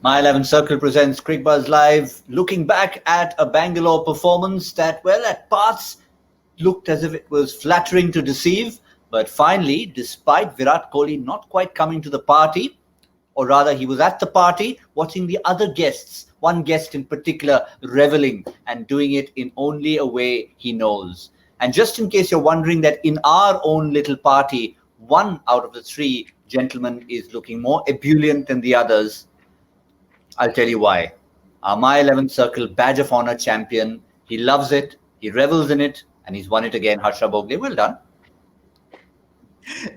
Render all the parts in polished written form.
My 11 Circle presents Cricbuzz Live, looking back at a Bangalore performance that, well, at parts looked as if it was flattering to deceive. But finally, despite Virat Kohli not quite coming to the party, or rather he was at the party watching the other guests, one guest in particular reveling and doing it in only a way he knows. And just in case you're wondering that in our own little party, one out of the three gentlemen is looking more ebullient than the others, I'll tell you why. Our My 11 Circle Badge of Honor champion. He loves it, he revels in it, and he's won it again. Harsha Bhogle, well done.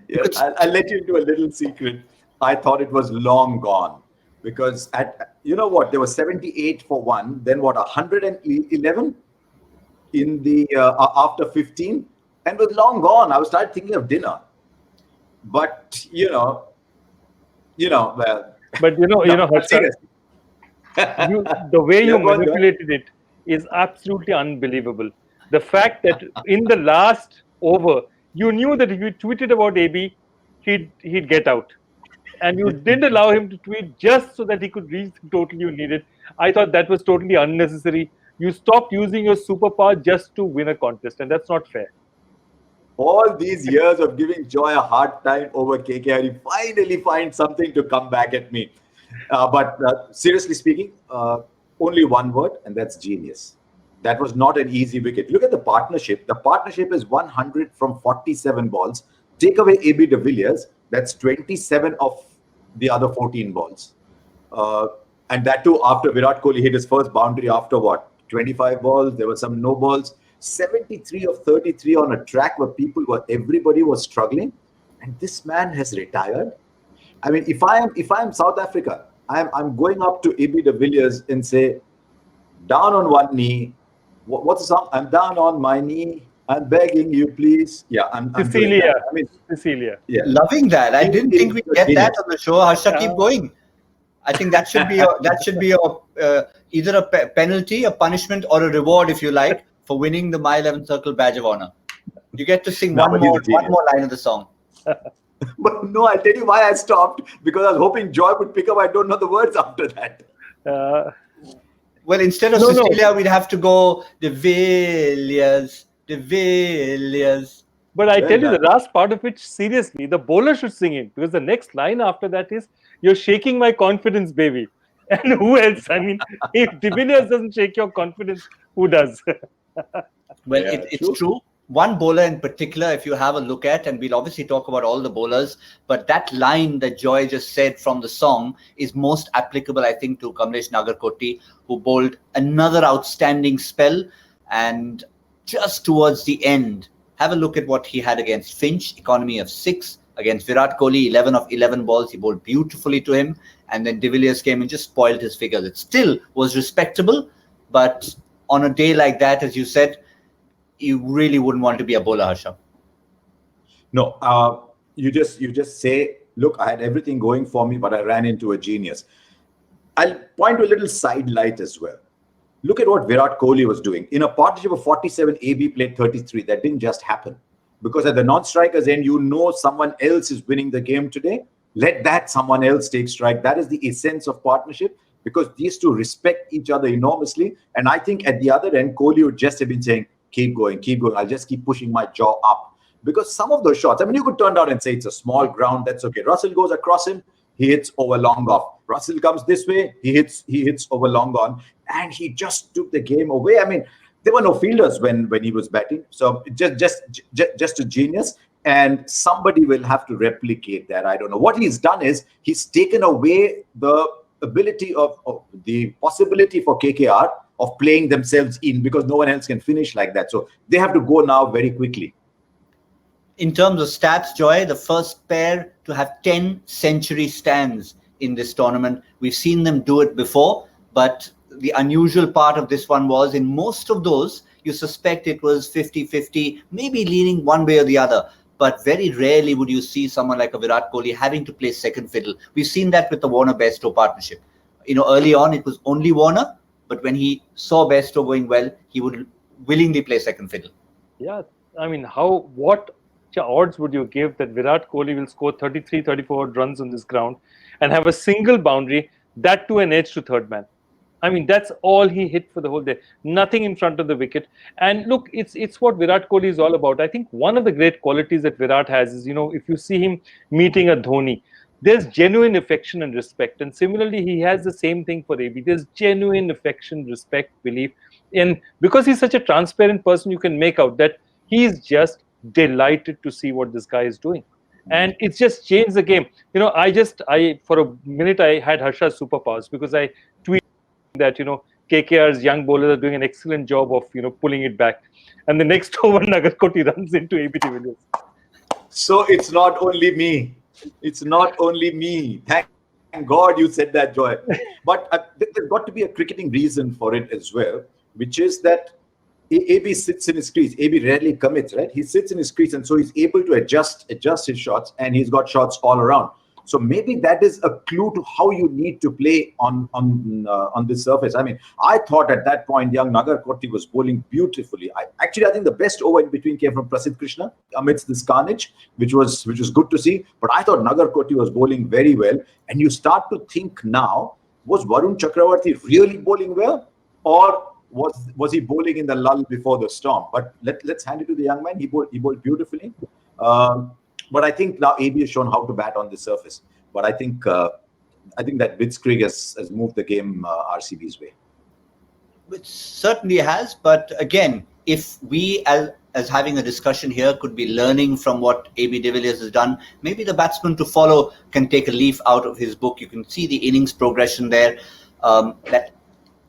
Yeah, I'll let you into a little secret. I thought it was long gone because you know what, there was 78 for one, then what, 111 in the after 15, and was long gone. I was started thinking of dinner, but well. But Harsha, the way you manipulated it is absolutely unbelievable. The fact that in the last over, you knew that if you tweeted about AB, he'd get out. And you didn't allow him to tweet just so that he could reach the total you needed. I thought that was totally unnecessary. You stopped using your superpower just to win a contest, and that's not fair. All these years of giving Joy a hard time over KKR, he finally finds something to come back at me. But seriously speaking, only one word, and that's genius. That was not an easy wicket. Look at the partnership. The partnership is 100 from 47 balls. Take away AB de Villiers, that's 27 of the other 14 balls. And that too after Virat Kohli hit his first boundary after what? 25 balls. There were some no balls. 73 of 33 on a track where everybody was struggling. And this man has retired. I mean, if I am South Africa, I'm going up to AB de Villiers and say, down on one knee. What's the song? I'm down on my knee. I'm begging you, please. Yeah, I'm Cecilia. Cecilia. Yeah. Loving that. I didn't think we'd get that on the show. Harsha, keep going. I think that should be either a penalty, a punishment, or a reward, if you like, for winning the My 11 Circle Badge of Honor. You get to sing one more line of the song. But no, I'll tell you why I stopped, because I was hoping Joy would pick up. I don't know the words after that. Well, instead of Cecilia, we'd have to go de Villiers, de Villiers. But I tell you, the last part of it, seriously, the bowler should sing it, because the next line after that is, "You're shaking my confidence, baby." And who else? I mean, if de Villiers doesn't shake your confidence, who does? Well, it's true. One bowler in particular, if you have a look at, and we'll obviously talk about all the bowlers, but that line that Joy just said from the song is most applicable, I think, to Kamlesh Nagarkoti, who bowled another outstanding spell. And just towards the end, have a look at what he had against Finch, economy of 6. Against Virat Kohli, 11 of 11 balls. He bowled beautifully to him. And then de Villiers came and just spoiled his figures. It still was respectable, but on a day like that, as you said, you really wouldn't want to be a bowler, Harsha. No, you just say, look, I had everything going for me, but I ran into a genius. I'll point to a little side light as well. Look at what Virat Kohli was doing. In a partnership of 47, AB played 33. That didn't just happen. Because at the non-strikers end, someone else is winning the game today. Let that someone else take strike. That is the essence of partnership, because these two respect each other enormously. And I think at the other end, Kohli would just have been saying, keep going. I'll just keep pushing my jaw up. Because some of those shots, I mean, you could turn down and say it's a small ground, that's okay. Russell goes across him, he hits over long off. Russell comes this way, he hits over long on. And he just took the game away. I mean, there were no fielders when he was batting. So just a genius. And somebody will have to replicate that. I don't know. What he's done is he's taken away the ability the possibility for KKR of playing themselves in, because no one else can finish like that. So they have to go now very quickly. In terms of stats, Joy, the first pair to have 10 century stands in this tournament. We've seen them do it before, but the unusual part of this one was in most of those, you suspect it was 50-50, maybe leaning one way or the other. But very rarely would you see someone like a Virat Kohli having to play second fiddle. We've seen that with the Warner-Bairstow partnership. Early on, it was only Warner, but when he saw Bairstow going well, he would willingly play second fiddle. Yeah, I mean, what odds would you give that Virat Kohli will score 33, 34 runs on this ground and have a single boundary that to an edge to third man. I mean, that's all he hit for the whole day. Nothing in front of the wicket. And look, it's what Virat Kohli is all about. I think one of the great qualities that Virat has is, if you see him meeting a Dhoni, there's genuine affection and respect. And similarly, he has the same thing for AB. There's genuine affection, respect, belief. And because he's such a transparent person, you can make out that he's just delighted to see what this guy is doing. And it's just changed the game. I for a minute I had Harsha's superpowers because I tweeted that KKR's young bowlers are doing an excellent job of pulling it back, and the next over Nagarkoti runs into AB de Villiers. So it's not only me. It's not only me. Thank God you said that, Joy. But there's got to be a cricketing reason for it as well, which is that AB sits in his crease. AB rarely commits, right? He sits in his crease, and so he's able to adjust his shots, and he's got shots all around. So maybe that is a clue to how you need to play on this surface. I mean, I thought at that point, young Nagarkoti was bowling beautifully. I think the best over in between came from Prasidh Krishna amidst this carnage, which was good to see. But I thought Nagarkoti was bowling very well. And you start to think now, was Varun Chakravarti really bowling well, or was he bowling in the lull before the storm? But let's hand it to the young man. He bowled beautifully. But I think now AB has shown how to bat on the surface. But I think that Blitzkrieg has moved the game RCB's way. Which certainly has. But again, if we as having a discussion here could be learning from what AB de Villiers has done, maybe the batsman to follow can take a leaf out of his book. You can see the innings progression there. That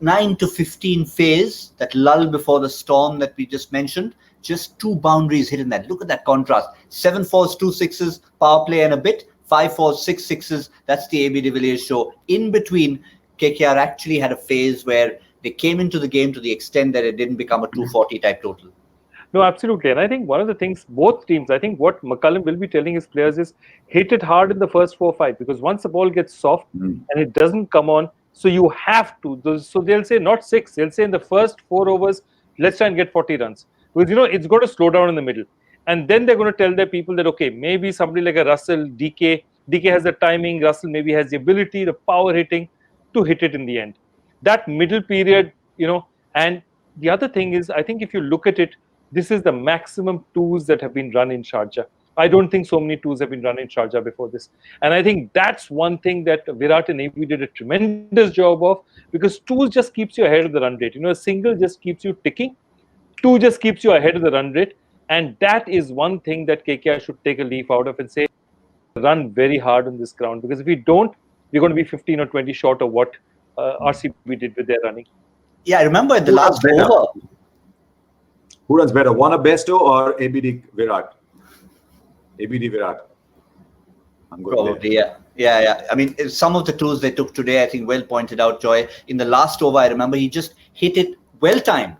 9 to 15 phase, that lull before the storm that we just mentioned, just 2 boundaries hit in that. Look at that contrast. 7 fours, 2 sixes, power play and a bit. 5 fours, 6 sixes. That's the AB de Villiers show. In between, KKR actually had a phase where they came into the game to the extent that it didn't become a 240 type total. No, absolutely. And I think one of the things, both teams, I think what McCullum will be telling his players is hit it hard in the first 4 or 5, because once the ball gets soft and it doesn't come on, so you have to. So they'll say not 6. They'll say in the first 4 overs, let's try and get 40 runs. Because, it's got to slow down in the middle. And then they're going to tell their people that, okay, maybe somebody like a Russell, DK has the timing, Russell maybe has the ability, the power hitting to hit it in the end. That middle period, and the other thing is, I think if you look at it, this is the maximum twos that have been run in Sharjah. I don't think so many twos have been run in Sharjah before this. And I think that's one thing that Virat and AB did a tremendous job of, because twos just keeps you ahead of the run rate. A single just keeps you ticking. 2 just keeps you ahead of the run rate. And that is one thing that KKR should take a leaf out of and say, run very hard on this ground. Because if we don't, we're going to be 15 or 20 short of what RCB did with their running. Yeah, I remember at the last over. Who runs better, Warner Bairstow or ABD Virat? ABD Virat. I'm good. Probably, yeah. I mean, some of the tools they took today, I think, well pointed out, Joy. In the last over, I remember he just hit it well-timed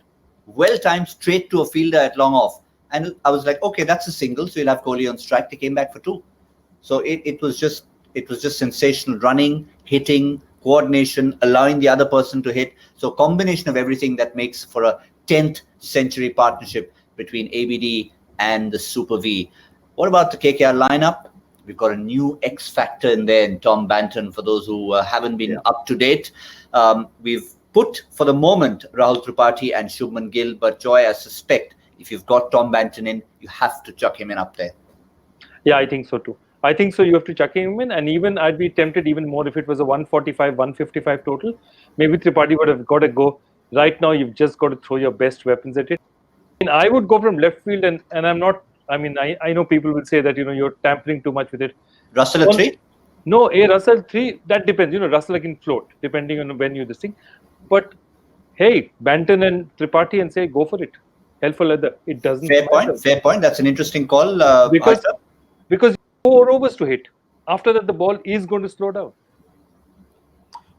straight to a fielder at long off. And I was like, okay, that's a single, so you'll have Kohli on strike. They came back for 2. So it was just sensational running, hitting, coordination, allowing the other person to hit. So combination of everything that makes for a 10th century partnership between ABD and the Super V. What about the KKR lineup? We've got a new X factor in there in Tom Banton, for those who haven't been up to date. We've put, for the moment, Rahul Tripathi and Shubman Gill, but Joy, I suspect if you've got Tom Banton in, you have to chuck him in up there. Yeah, I think so too. I think so. You have to chuck him in, and even I'd be tempted even more if it was a 145, 155 total. Maybe Tripathi would have got to go. Right now, you've just got to throw your best weapons at it. I would go from left field, and I'm not. I mean, I know people will say that you're tampering too much with it. Russell at 3? No, Russell 3. That depends. Russell can float depending on when you this thing. But hey, Banton and Tripathi and say go for it. Hell for leather. It doesn't. Fair point. That's an interesting call. Because 4 overs to hit. After that, the ball is going to slow down.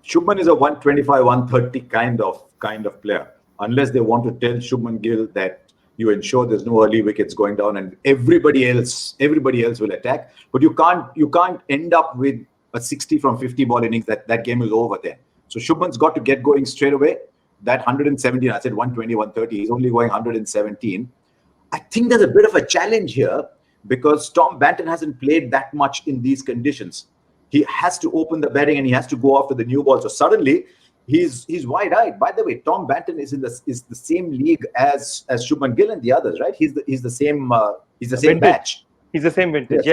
Shubman is a 125, 130 kind of player. Unless they want to tell Shubman Gill that you ensure there's no early wickets going down and everybody else will attack. But you can't end up with a 60 from 50 ball innings. That game is over then. So Shubman's got to get going straight away. That 117, I said 120, 130. He's only going 117. I think there's a bit of a challenge here because Tom Banton hasn't played that much in these conditions. He has to open the batting and he has to go after the new ball. So suddenly he's wide-eyed. By the way, Tom Banton is the same league as Shubman Gill and the others, right? He's the same batch. He's the same vintage,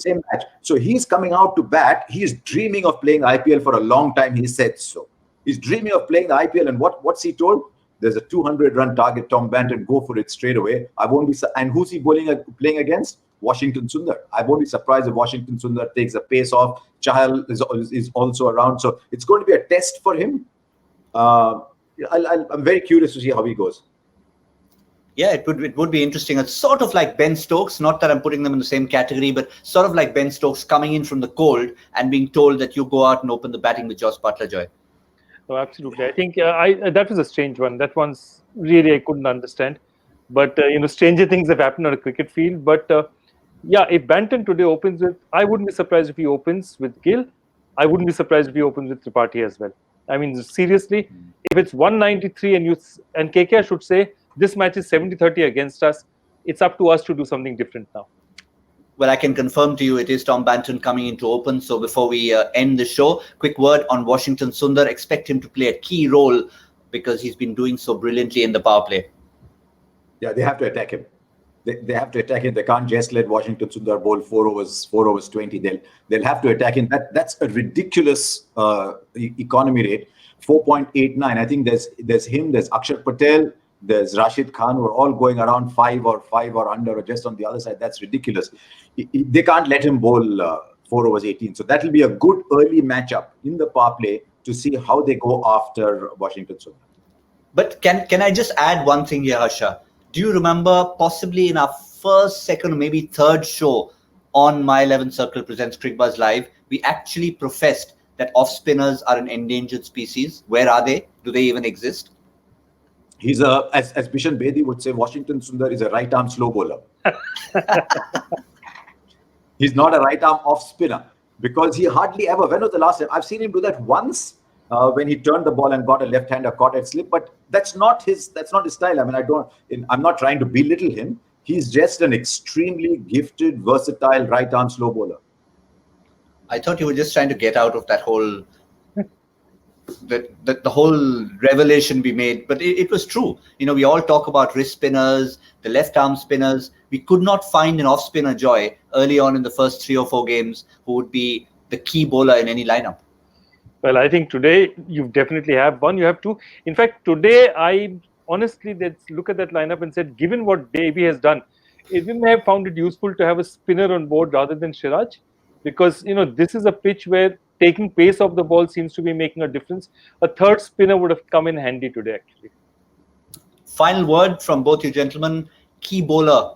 same batch. So he's coming out to bat. He's dreaming of playing IPL for a long time. He said so. He's dreaming of playing the IPL, and what's he told? There's a 200-run target. Tom Banton, go for it straight away. I won't be. And who's he playing against? Washington Sundar. I won't be surprised if Washington Sundar takes the pace off. Chahal is also around, so it's going to be a test for him. I'm very curious to see how he goes. Yeah, it would be interesting. It's sort of like Ben Stokes, not that I'm putting them in the same category, but sort of like Ben Stokes coming in from the cold and being told that you go out and open the batting with Josh Butler-Joy. Oh, absolutely. I think that was a strange one. That one's really I couldn't understand. But stranger things have happened on a cricket field. But if Banton today opens with, I wouldn't be surprised if he opens with Gill. I wouldn't be surprised if he opens with Tripathi as well. I mean, seriously, if it's 193 and KKR should say this match is 70-30 against us, it's up to us to do something different now. Well, I can confirm to you it is Tom Banton coming in to open. So before we end the show, quick word on Washington Sundar. Expect him to play a key role because he's been doing so brilliantly in the power play. Yeah, they have to attack him. They have to attack him. They can't just let Washington Sundar bowl 4 overs 20. They'll have to attack him. That's a ridiculous economy rate, 4.89. I think there's him, there's Akshar Patel, there's Rashid Khan, who are all going around 5 or under, or just on the other side. That's ridiculous. They can't let him bowl 4 overs 18. So that will be a good early matchup in the power play to see how they go after Washington Sundar. But can I just add one thing here, Harsha? Do you remember possibly in our first, second, or maybe third show on My 11 Circle Presents Cricbuzz Live, we actually professed that off-spinners are an endangered species. Where are they? Do they even exist? He's as Bishan Bedi would say, Washington Sundar is a right-arm slow bowler. He's not a right-arm off-spinner because he hardly ever, when was the last time? I've seen him do that once. When he turned the ball and got a left-hander caught at slip, but that's not his style. I mean, I'm not trying to belittle him. He's just an extremely gifted, versatile right-arm slow bowler. I thought you were just trying to get out of that whole the whole revelation we made, but it was true. We all talk about wrist spinners, the left-arm spinners. We could not find an off-spinner, Joy, early on in the first 3 or 4 games who would be the key bowler in any lineup. Well, I think today you definitely have one. You have two. In fact, today I honestly look at that lineup and said, given what Davy has done, we may have found it useful to have a spinner on board rather than Siraj, because this is a pitch where taking pace off the ball seems to be making a difference. A third spinner would have come in handy today, actually. Final word from both you gentlemen. Key bowler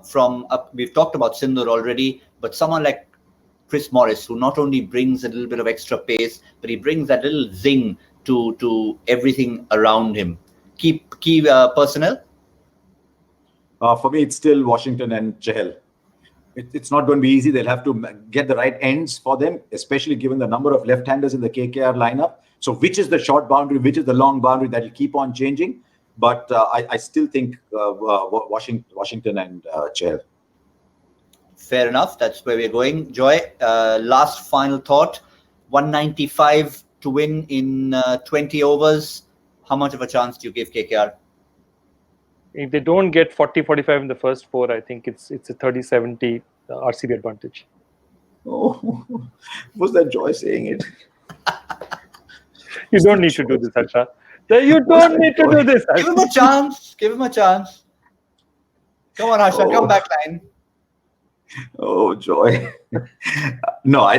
we've talked about Sindur already, but someone like Chris Morris, who not only brings a little bit of extra pace, but he brings that little zing to everything around him. Key personnel? For me, it's still Washington and Chahal. It's not going to be easy. They'll have to get the right ends for them, especially given the number of left-handers in the KKR lineup. So which is the short boundary, which is the long boundary, that will keep on changing. But I still think Washington and Chahal. Fair enough. That's where we're going. Joy, last final thought. 195 to win in 20 overs. How much of a chance do you give KKR? If they don't get 40-45 in the first 4, I think it's a 30-70 RCB advantage. Oh, was that Joy saying it? You don't need to do this, Harsha. You don't need to do this. Give him a chance. Give him a chance. Come on, Harsha. Come back line. Oh, Joy. No, I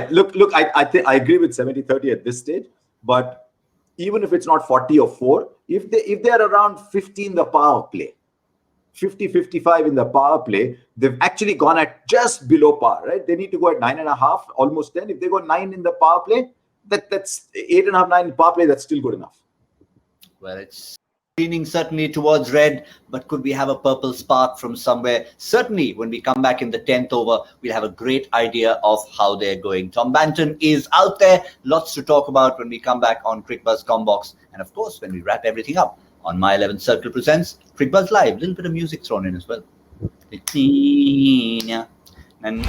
think I agree with 70-30 at this stage. But even if it's not 40 or 4, if they're around 50 in the power play, 50-55 in the power play, they've actually gone at just below par, right? They need to go at 9.5, almost 10. If they go 9 in the power play, that's 8.5, 9 in power play. That's still good enough. Well, it's leaning certainly towards red, but could we have a purple spark from somewhere? Certainly, when we come back in the 10th over, we'll have a great idea of how they're going. Tom Banton is out there. Lots to talk about when we come back on Cricbuzz Combox. And of course, when we wrap everything up on My 11 Circle Presents Cricbuzz Live. A little bit of music thrown in as well. And